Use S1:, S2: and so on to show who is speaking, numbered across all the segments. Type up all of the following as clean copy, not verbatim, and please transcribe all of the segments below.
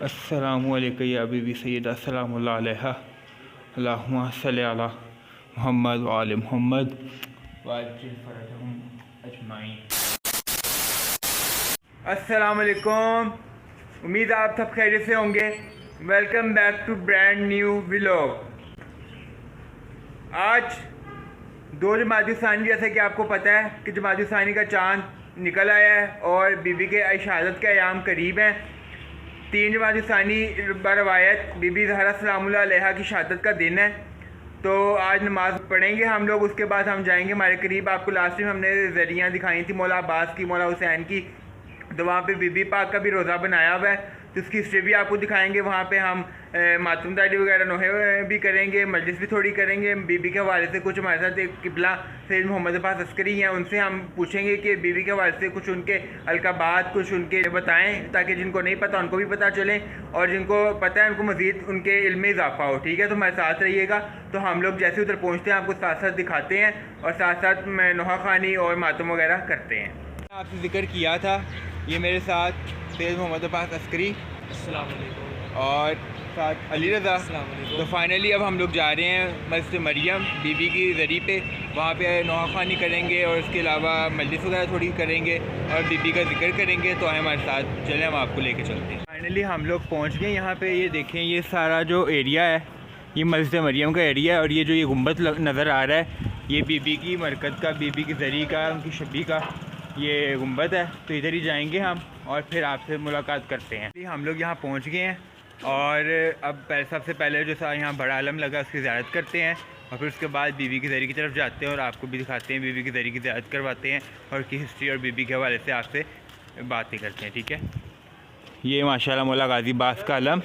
S1: अस्सलामुअलैकुम या बीबी सैयदा सलाम अलैहा अल्लाहुम्मा सल्लि अला मुहम्मद व आले मुहम्मद वाजिल फरजहुम अजमाइन। अस्सलामुअलैकुम, उम्मीद आप सब खैरियत से होंगे। Welcome back to brand new vlog. आज 2 जमादी सानी, जैसे कि आपको पता है कि जमादी सानी का चाँद निकल आया है और बीबी के शहादत के अयाम करीब हैं। 3 जमादी सानी बरवायत बीबी ज़हरा सलामुल्लाह अलैहा की शहादत का दिन है। तो आज नमाज़ पढ़ेंगे हम लोग, उसके बाद हम जाएंगे हमारे करीब। आपको लास्ट टाइम हमने ज़रियाँ दिखाई थी मौला अब्बास की, मौला हुसैन की, तो वहाँ पे बीबी पाक का भी रोज़ा बनाया हुआ है, तो उसकी हिस्ट्री भी आपको दिखाएंगे। वहाँ पे हम मातूम दादी वगैरह नोहे भी करेंगे, मजलिस भी थोड़ी करेंगे। बीबी के हवाले से कुछ हमारे साथ एक किबला सैयद मोहम्मद अब्बास अस्करी हैं, उनसे हम पूछेंगे कि बीबी के हवाले से कुछ उनके अलकाबात कुछ उनके बताएं, ताकि जिनको नहीं पता उनको भी पता चले और जिनको पता है उनको मज़ीद उनके इल्म में इजाफा हो। ठीक है, तो हमारे साथ रहिएगा। तो हम लोग जैसे उधर पहुँचते हैं आपको साथ साथ दिखाते हैं और साथ साथ नोहा खानी और मातूम वगैरह करते हैं। आपसे जिक्र किया था, ये मेरे साथ सैयद मोहम्मद अब्बास अस्करी
S2: अस्सलाम वालेकुम
S1: और साथ अली रज़ा।
S2: अस्सलाम वालेकुम।
S1: तो फाइनली अब हम लोग जा रहे हैं मस्जिद मरियम बीबी की ज़री पे, वहाँ पे नोहा खानी करेंगे और उसके अलावा मजलिस वगैरह थोड़ी करेंगे और बीबी का जिक्र करेंगे। तो हमारे साथ चलें, हम आपको लेके चलते हैं। फाइनली हम लोग पहुँच गए यहाँ पे। ये देखें, ये सारा जो एरिया है ये मस्जिद मरियम का एरिया है और ये जो ये गुंबद नज़र आ रहा है ये बीबी की मरकज़ का, बीबी की ज़री का, उनकी शबी का ये गुंबद है। तो इधर ही जाएंगे हम और फिर आपसे मुलाकात करते हैं। हम लोग यहाँ पहुँच गए हैं और अब सबसे पहले जो यहाँ बड़ा आलम लगा उसकी ज़ियारत करते हैं और फिर उसके बाद बीबी की ज़री की तरफ जाते हैं और आपको भी दिखाते हैं, बीबी की ज़री की ज़ियारत करवाते हैं और उसकी हिस्ट्री और बीबी के हवाले से आपसे बातें करते हैं। ठीक है, ये माशाल्लाह मौला गाजी बास का आलम,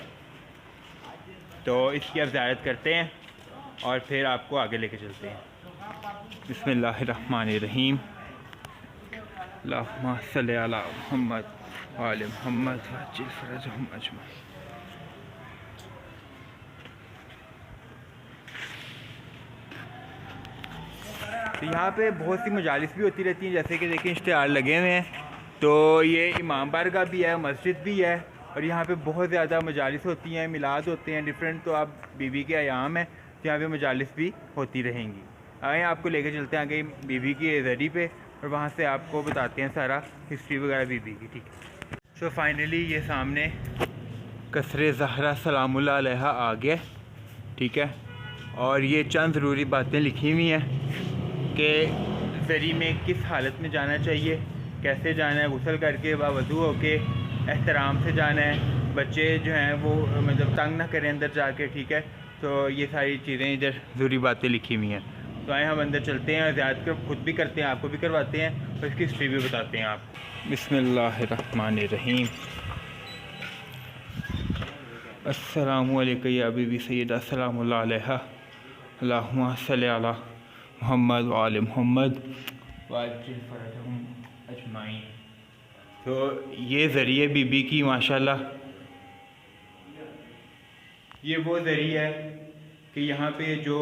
S1: तो इसकी अब ज़ियारत करते हैं और फिर आपको आगे लेके चलते हैं। बिस्मिल्लाहिर्रहमानिर्रहीम, अल्लाहुम्मा सल्लि अला मुहम्मद व आले मुहम्मद वाजिल फरजहुम अजमाइन। तो यहाँ पे बहुत सी मजालिस भी होती रहती हैं, जैसे कि देखें इश्तिहार लगे हुए हैं। तो ये इमाम बारगाह भी है, मस्जिद भी है और यहाँ पे बहुत ज़्यादा मजालिस होती हैं, मिलाद होते हैं डिफरेंट। तो अब बीबी के अयाम है तो यहाँ पे मजालिस भी होती रहेंगी। आए आपको लेके चलते हैं आगे बीबी की ज़री पे और वहाँ से आपको बताते हैं सारा हिस्ट्री वगैरह बीबी की। ठीक है, सो फाइनली ये सामने कसरे ज़हरा सलामुल्लाह अलैहा आ गया। ठीक है, और ये चंद ज़रूरी बातें लिखी हुई हैं कि ज़री में किस हालत में जाना चाहिए, कैसे जाना है, गुस्ल करके बावज़ू होके एहतराम से जाना है, बच्चे जो हैं वो मतलब तंग ना करें अंदर जाके। ठीक है, तो ये सारी चीज़ें इधर ज़रूरी बातें लिखी हुई हैं। तो आए हम अंदर चलते हैं और ज़ियारत खुद भी करते हैं, आपको भी करवाते हैं और इसकी हिस्ट्री भी बताते हैं आपको। बिस्मिल्लाहिर्रहमानिर्रहीम, अस्सलामुअलैकुम या बीबी सैयदा सलामुल्लाह अलैहा अल्लाहुम्मा सल्लि अला मुहम्मद व आले मुहम्मद वाजिल फरजहुम अजमाइन। तो ये ज़रिए बीबी की माशाल्लाह, ये वो ज़रिया है कि यहाँ पे जो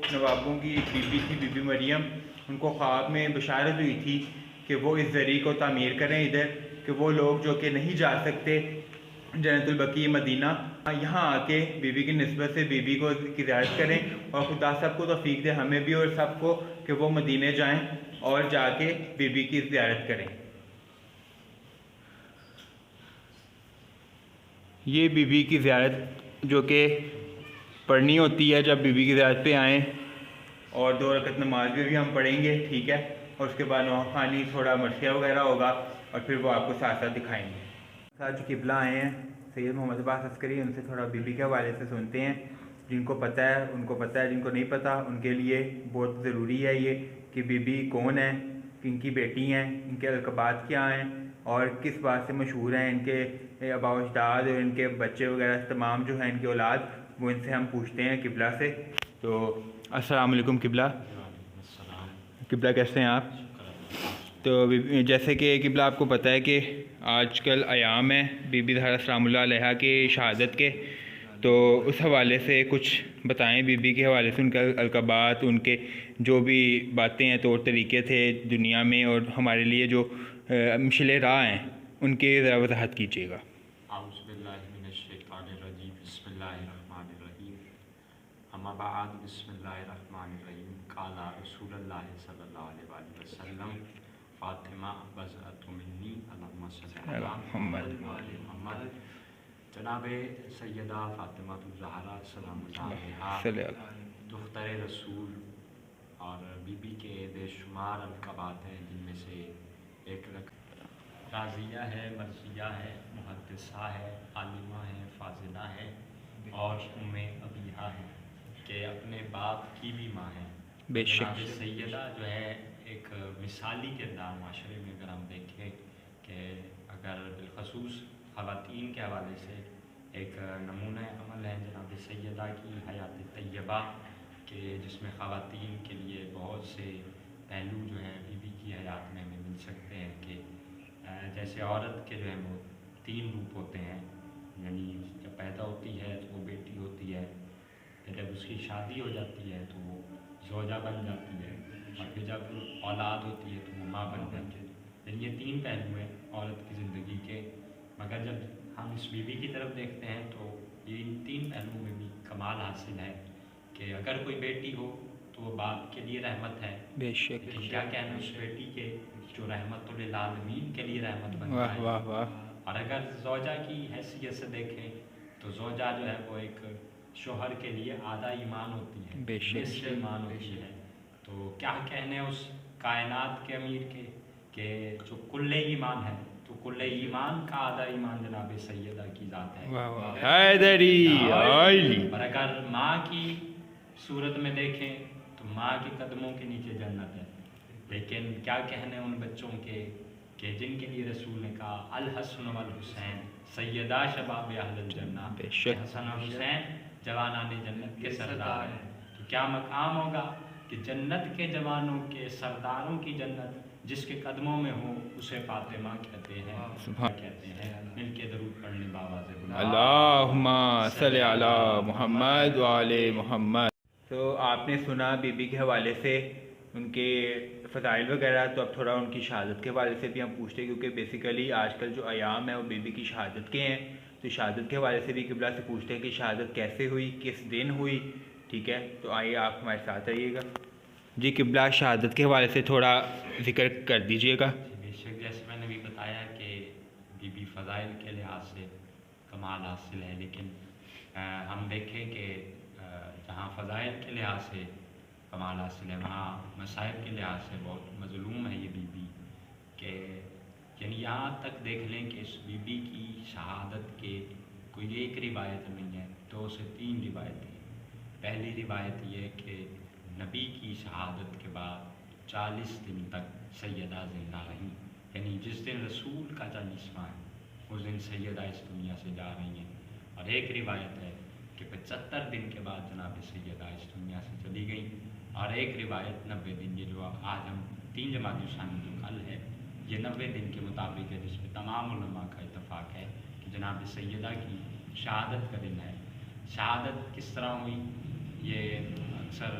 S1: नवाबों की एक बीबी थी, बीबी मरियम, उनको ख्वाब में बशारत हुई थी कि वो इस ज़री को तामीर करें इधर, कि वो लोग जो कि नहीं जा सकते जन्नतुल बकी मदीना, यहाँ आके बीबी की निस्बत से बीबी को की ज़ियारत करें और खुदा सबको तौफीक दे, हमें भी और सबको, कि वो मदीने जाएं और जाके बीबी की ज़ियारत करें। ये बीबी की ज़ियारत जो कि पढ़नी होती है जब बीबी की ज़ियारत पे आएँ, और 2 रकत नमाज भी हम पढ़ेंगे। ठीक है, और उसके बाद नोहा खानी, थोड़ा मरसिया वगैरह होगा और फिर वो आपको साथ साथ दिखाएंगे। साथ जो किबला आए हैं सैयद मोहम्मद अब्बास अस्करी, उनसे थोड़ा बीबी के हवाले से सुनते हैं। जिनको पता है उनको पता है, जिनको नहीं पता उनके लिए बहुत ज़रूरी है ये कि बीबी कौन है, किनकी बेटी हैं, इनके अलकाबात क्या हैं और किस बात से मशहूर हैं, इनके आबा अजदाद और इनके बच्चे वगैरह तमाम जो हैं इनकी औलाद, वो इनसे हम पूछते हैं किबला से। तो अस्सलाम वालेकुम किबला। किबला कैसे हैं आप? तो जैसे कि किबला आपको पता है कि आजकल अयाम है बीबी ज़हरा सलामुल्लाह अलैहा के शहादत के, तो उस हवाले से कुछ बताएं बीबी के हवाले से, उनका अलकाबात, उनके जो भी बातें हैं, तौर तरीके थे दुनिया में और हमारे लिए जो मिशले राह हैं, उनके ज़रा वज़ाहत कीजिएगा।
S3: औज़ुबिल्लाहिमिनश्शैतानिर्रजीम बिस्मिल्लाहिर्रहमानिर्रहीम अम्मा बाद बिस्मिल्लाहिर्रहमानिर्रहीम क़ाला रसूलुल्लाह सल्लल्लाहु अलैहि वसल्लम फ़ातिमा बज़अतु मिन्नी अल्लाहुम्मा सल्लि अला मुहम्मद व आलि मुहम्मद। जनाब सैयदा फ़ातिमा ज़हरा सलामुल्लाह अलैहा दुख्तर रसूल और बीबी के बेशुमार अलक़ाबात हैं, जिनमें से एक राज़िया है, मर्ज़िया है, मुहद्दिसा है, आलिमा है, फ़ाज़िला है और उम्मे अबीहा है कि अपने बाप की भी माँ है।
S1: बेशक
S3: सैयदा जो है एक मिसाली किरदार माशरे में अगर हम देखें कि अगर बिलखसूस ख़वातीन के हवाले से एक नमूना अमल है जनाब सैयदा की हयात तैयबा के, जिसमें ख़वातीन के लिए बहुत से पहलू जो हैं बीबी की हयात में हमें मिल सकते हैं कि जैसे औरत के जो है वो 3 रूप होते हैं, यानी जब पैदा होती है तो वो बेटी होती है, जब उसकी शादी हो जाती है तो वो ज़ौजा बन जाती है, और फिर जब औलाद होती है तो वो माँ बन जाती है। लेकिन ये 3 पहलू हैं औरत की ज़िंदगी के, मगर जब हम इस बीबी की तरफ देखते हैं तो ये इन 3 पहलुओं में भी कमाल हासिल है कि अगर कोई बेटी हो तो वो बाप के लिए रहमत है।
S1: बेशक
S3: लेकिन क्या कहना उस बेटी के जो रहमतुल आलमीन के लिए रहमत बन
S1: वाह
S3: जाए।
S1: वाह वाह।
S3: और अगर ज़ौजा की हैसियत से देखें तो ज़ौजा जो है वो एक शोहर के लिए आधा ईमान होती है,
S1: बेशक।
S3: निस्फ़ ईमान होती है। तो क्या कहने उस कायनात के अमीर के जो कुल्ले ईमान है, तो कुल्ले ईमान का आधा ईमान जनाब सैयदा की ज़ात है।
S1: वाह वाह। हैदरी आइली।
S3: और अगर माँ की सूरत में देखें तो माँ के कदमों के नीचे जन्नत है। लेकिन क्या कहने उन बच्चों के कि जिनके लिए रसूल ने कहा अल हसन वल हुसैन सैयदा शबाब अहलुल जन्नह,
S1: बेशक।
S3: हसन और हुसैन जवानाने जन्नत के सरदार हैं। तो क्या मकाम होगा कि जन्नत के जवानों के सरदारों की जन्नत जिसके कदमों में हो उसे फातिमा कहते हैं। कहते हैं मिलके दरूद पढ़ने बाबा से
S1: अल्लाहुम्मा सल्लि अला मुहम्मद व आले मुहम्मद। तो आपने सुना बीबी के हवाले से उनके फ़ज़ाइल वगैरह, तो अब थोड़ा उनकी शहादत के हवाले से भी हम पूछते हैं, क्योंकि बेसिकली आजकल जो अयाम है वो बीबी की शहादत के हैं। तो शहादत के हवाले से भी क़िबला से पूछते हैं कि शहादत कैसे हुई, किस दिन हुई। ठीक है, तो आइए आप हमारे साथ रहिएगा। जी क़िबला, शहादत के हवाले से थोड़ा ज़िक्र कर दीजिएगा।
S3: बेशक, जैसे मैंने भी बताया कि बीबी फ़ज़ाइल के लिहाज से कमाल हासिल है, लेकिन हम देखें कि जहाँ फ़ज़ाइल के लिहाज से कमाल हासिल है वहाँ मसाइब के लिहाज से बहुत मज़लूम है ये बीबी के। यानी यहाँ तक देख लें कि इस बीबी की शहादत के कोई एक रिवायत नहीं है, 2 से 3 रिवायतें हैं। पहली रिवायत ये कि नबी की शहादत के बाद 40 दिन तक सैयदा ज़िंदा रहीं, यानी जिस दिन रसूल का 40वां है उस दिन सैयदा इस दुनिया से जा रही हैं। और एक रिवायत है कि 75 दिन के बाद जनाब सैयदा इस दुनिया से चली गई। और एक रिवायत 90 दिन, ये जो आज हम 3 जमाती शानी जो कल है ये 90 दिन के मुताबिक है, जिसमें तमाम उलमा का इत्तफ़ाक़ है कि जनाब सैयदा की शहादत का दिन है। शहादत किस तरह हुई ये अक्सर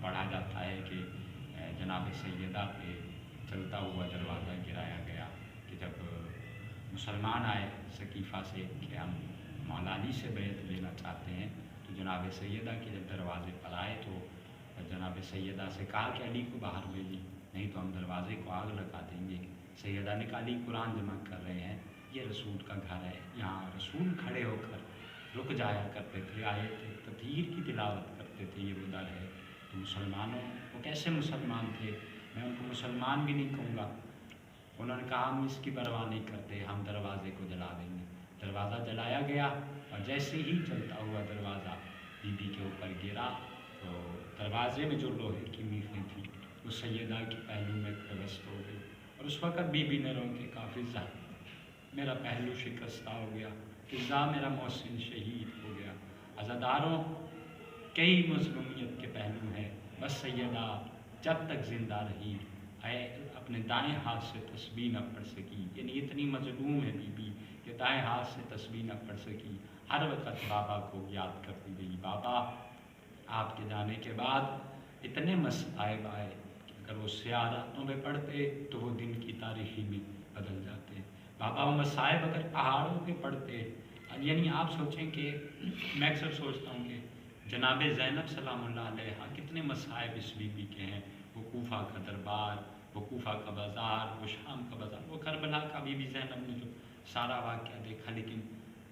S3: पढ़ा जाता है कि जनाब सैयदा पे चलता हुआ दरवाज़ा गिराया गया कि जब मुसलमान आए सकीफ़ा से कि हम मौला अली से बैत लेना चाहते हैं, तो जनाब सैयदा के जब दरवाज़े पर आए तो जनाब सैयदा से कहा कि अली को बाहर भेजिए, नहीं तो हम दरवाज़े को आग लगा देंगे। सैयदा ने कहा अली कुरान जमा कर रहे हैं, ये रसूल का घर है, यहाँ रसूल खड़े होकर रुक जाया करते थे, आए थे तदहीर की तिलावत करते थे, ये वो दर है। तो मुसलमानों वो कैसे मुसलमान थे, मैं उनको मुसलमान भी नहीं कहूँगा। उन्होंने कहा हम इसकी परवाह नहीं करते, हम दरवाज़े को जला देंगे। दरवाज़ा जलाया गया और जैसे ही जलता हुआ दरवाज़ा बीबी के ऊपर गिरा तो दरवाज़े में जो लोहे की मीखें थी वो सैयदा के पहलू में पेवस्त हो गई। और उस वक़्त बीबी ने रो के कहा फ़िज़ा मेरा पहलू शिकस्ता हो गया, फ़िज़ा मेरा मोहसिन शहीद हो गया। अज़ादारों कई मज़लूमियत के पहलू हैं, बस सैयदा जब तक ज़िंदा रही अपने दाएं हाथ से तस्बीह न पढ़ सकी, यानी इतनी मज़लूम है बीबी कि दाएं हाथ से तस्बीह न पढ़ सकी। हर वक़्त बाबा को याद करती गई, बाबा आपके जाने के बाद इतने मसाइब आए कि अगर वो स्याह रातों में पढ़ते तो वो दिन की तारीख़ी में बदल जाते। बाबा वो मसाइब अगर पहाड़ों पे पड़ते, यानी आप सोचें कि मैं अक्सर सोचता हूँ कि जनाब ज़ैनब सलामुल्लाह अलैहा कितने मसाइब इस बीबी के हैं। वो कूफा का दरबार, वो कूफा का बाज़ार, वो शाम का बाज़ार, वो करबला का बीबी ज़ैनब ने जो सारा वाक़या देखा। लेकिन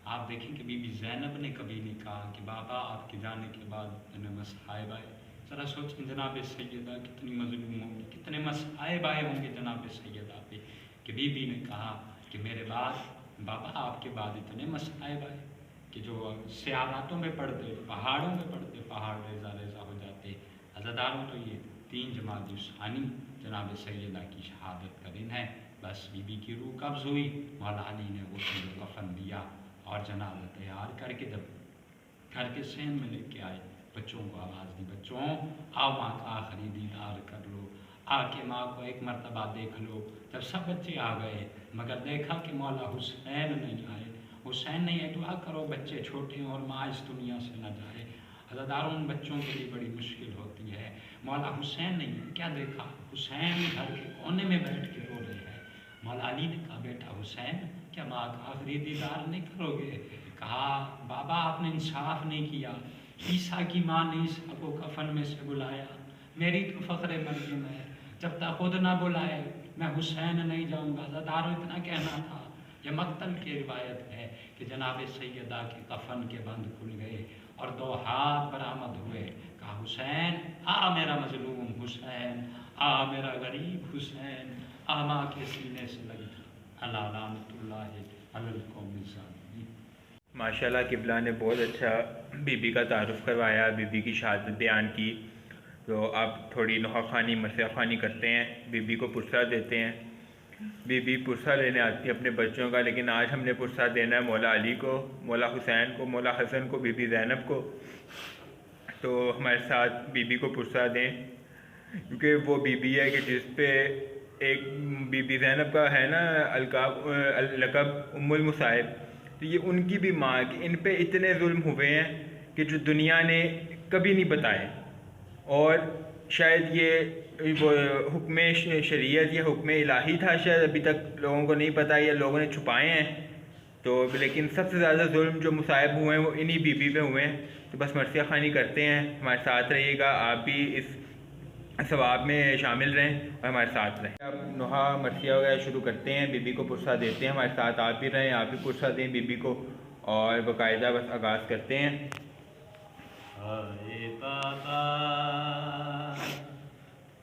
S3: आप देखें कि बीबी ज़ैनब ने कभी नहीं कहा कि बाबा आपके जाने के बाद इतने मसाइब आए। ज़रा सोचें जनाब सैयदा कितनी मज़लूम होंगी, कितने मसाइब आए होंगे जनाब सैयदा पे कि बीबी ने कहा कि मेरे बाद बाबा आपके बाद इतने मसाइब आए कि जो सियारातों में पड़ते, पहाड़ों में पड़ते, पहाड़ रेजा रेजा हो जाते। अज़ादारों तो ये 3 जमादी सानी जनाब सैयदा की शहादत का दिन है। बस बीबी की रूह कब्ज़ हुई, मौला अली ने वो कफन दिया और जनाजा तैयार करके जब घर के सहन में लेके आए, बच्चों को आवाज़ दी, बच्चों आओ माँ का आखिरी दीदार कर लो, आके माँ को एक मरतबा देख लो। जब सब बच्चे आ गए मगर देखा कि मौला हुसैन नहीं आए, हुसैन नहीं है, दुआ करो बच्चे छोटे हैं और माँ इस दुनिया से न जाए। अज़ादारों उन बच्चों के लिए बड़ी मुश्किल होती है, मौला हुसैन नहीं है। क्या देखा? हुसैन घर के कोने में बैठ के रो रहे हैं। मौला अली ने कहा बेटा हुसैन क्या माँ का आखिरी दीदार नहीं करोगे? कहा बाबा आपने इंसाफ नहीं किया, ईसा की माँ ने ईसा को कफन में से बुलाया, मेरी तो फ़ख्र मरियम है, जब तक खुद ना बुलाए मैं हुसैन नहीं जाऊँगा। अज़ादारों इतना कहना था। यह मक्तल की रिवायत है कि जनाब सैयदा के कफन के बंद खुल गए और 2 हाथ बरामद हुए। कहा हुसैन आ मेरा मजलूम हुसैन, आ मेरा गरीब हुसैन, आ माँ के सीने से लगी अल्लाह लानतुल्लाह अलल कौमिल ज़ालिमीन।
S1: माशाल्लाह किबला ने बहुत अच्छा बीबी का तारुफ़ करवाया, बीबी की शहादत बयान की। तो आप थोड़ी नुहा ख़ानी मरसिया ख़ानी करते हैं, बीबी को पुरसा देते हैं। बीबी पुरसा लेने आती है अपने बच्चों का, लेकिन आज हमने पुरसा देना है मौला अली को, मौला हुसैन को, मौला हसन को, बीबी ज़ैनब को। तो हमारे साथ बीबी को पुरसा दें, क्योंकि वो बीबी है कि जिस पे एक बीबी ज़ैनब का है ना लक़ब उम्मुल मुसाइब, तो ये उनकी भी माँ कि इन पे इतने जुल्म हुए हैं कि जो दुनिया ने कभी नहीं बताए। और शायद ये वो हुक्म शरीयत या हुक्म इलाही था, शायद अभी तक लोगों को नहीं पता या लोगों ने छुपाए हैं। तो लेकिन सबसे ज़्यादा जुल्म जो मुसाइब हुए हैं वो इन्हीं बीबी पे हुए हैं। तो बस मरसिया ख़ानी करते हैं, हमारे साथ रहिएगा, आप भी इस सवाब में शामिल रहें और हमारे साथ रहें। अब नुहा मरसिया वगैरह शुरू करते हैं, बीबी को पुरसा देते हैं, हमारे साथ आप भी रहें, आप भी पुरसा दें बीबी को और बाकायदा बस आगाज़ करते हैं।
S3: हाय बाबा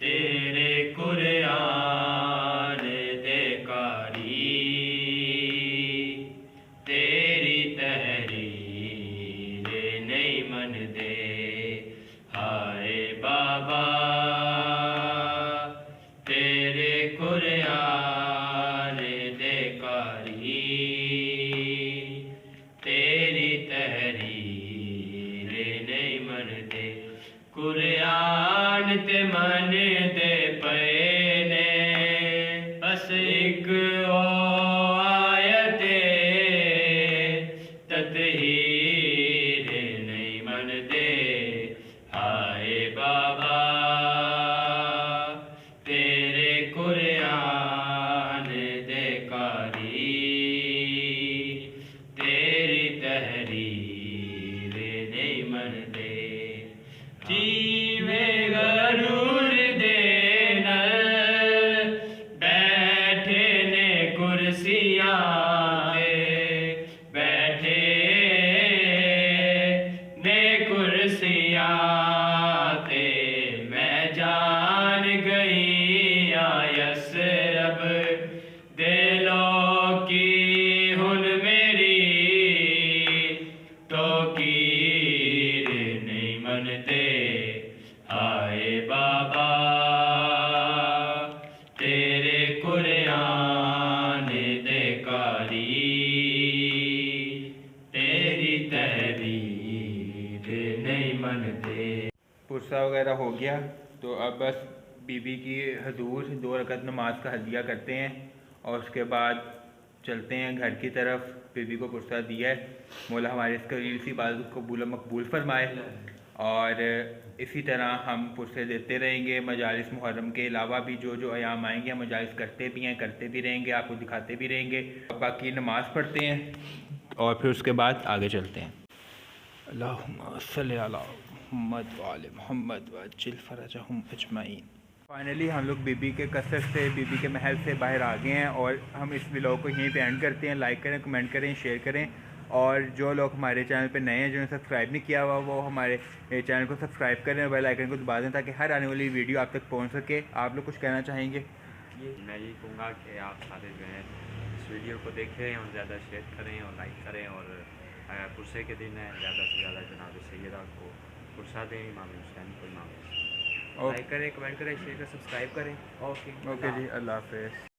S3: तेरे कुरान दे कारी, तेरी तहरीर नहीं मन दे। हाय बाबा तेरे कुरान दे कारी, तेरी तहरीर नहीं मन दे। कुरान ते मन दे पे ने बस एक ओ आयत ततहीर नहीं मन दे। हाय बाबा तेरे कुरान दे कारी, तेरी तहरीर नहीं मन दे। जीवे गरूर दे नल बैठे ने कुर्सियां बैठे ने कुर्सियां ते मैं जान गई यसरब दिलो की हुन मेरी तो कीर नहीं मन दे। हाय बाबा तेरे कुरान दे कारी, तेरी तहरीर नहीं मन दे।
S1: पुरसा वगैरह हो गया, तो अब बस बीबी की हजूर 2 रकत नमाज का हदिया करते हैं और उसके बाद चलते हैं घर की तरफ। बीबी को पुरसा दिया है, मौला हमारे इस करीब सी इबादत को कबूल मकबूल फरमाए और इसी तरह हम पुरसे देते रहेंगे। मजालिस मुहर्रम के अलावा भी जो जो अयाम आएंगे हम मजालिस करते भी हैं, करते भी रहेंगे, आपको दिखाते भी रहेंगे। बाकी नमाज़ पढ़ते हैं और फिर उसके बाद आगे चलते हैं। अल्लाहुम्मा सल्ली अला मुहम्मद व आले मुहम्मद वअज्जिल फरजहुम अजमईन। फाइनली हम लोग बीबी के कसर से, बीबी के महल से बाहर आ गए हैं और हम इस व्लॉग को यहीं पे एंड करते हैं। लाइक करें, कमेंट करें, शेयर करें और जो लोग हमारे चैनल पे नए हैं, जिन्होंने सब्सक्राइब नहीं किया हुआ, वो हमारे चैनल को सब्सक्राइब करें और बेल आइकन को दबा दें ताकि हर आने वाली वीडियो आप तक पहुंच सके। आप लोग कुछ कहना चाहेंगे?
S2: मैं यही कहूँगा कि आप सारे जो हैं इस वीडियो को देखें और ज़्यादा शेयर करें और लाइक करें और पुरसे के दिन है ज़्यादा से ज़्यादा जनाब सैयदा को पुरसा दें, इमाम हुसैन को इमाम। लाइक करें, कमेंट करें, शेयर करें, सब्सक्राइब करें। ओके
S1: जी, अल्लाह हाफ़िज़।